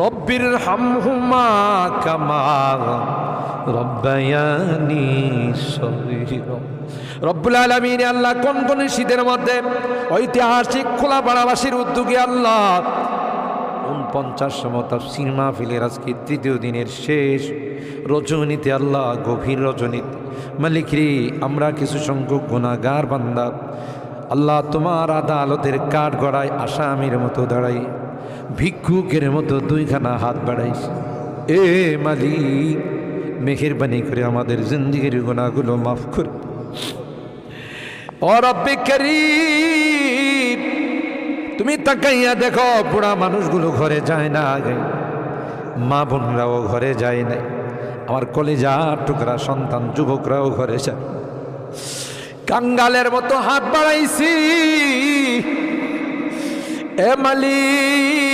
রব্বির হামহুমা কামা রব্বায়ানি সগীরা। রব্বুল আলামিন আল্লাহ কোন কোন শীতের মধ্যে ঐতিহাসিক খোলাপাড়াবাসীর উদ্যোগে আল্লাহ 49তম তাফসীর মাহফিলের আজকে তৃতীয় দিনের শেষ রজনীতে আল্লাহ গভীর রজনীতে মালিক রে, আমরা কিছু সংখ্যক গুনাহগার বান্দা আল্লাহ তোমার আদালতের কাঠ গড়ায় আসামির মতো দাঁড়াই, ভিক্ষুকের মতো দুইখানা হাত বাড়াইছি। এ মালিক, মেহেরবানি করে আমাদের জিন্দেগির গুনাহগুলো মাফ করে। ও রব্বে কারীম, তুমি তাকাইয়া দেখো, বুড়া মানুষগুলো ঘরে যায় না, আগে মা বোনরাও ঘরে যায় নাই, আমার কলেজার টুকরা সন্তান যুবকরাও ঘরে যায়। কাঙ্গালের মতো হাত বাড়াইছি। এ মালিক,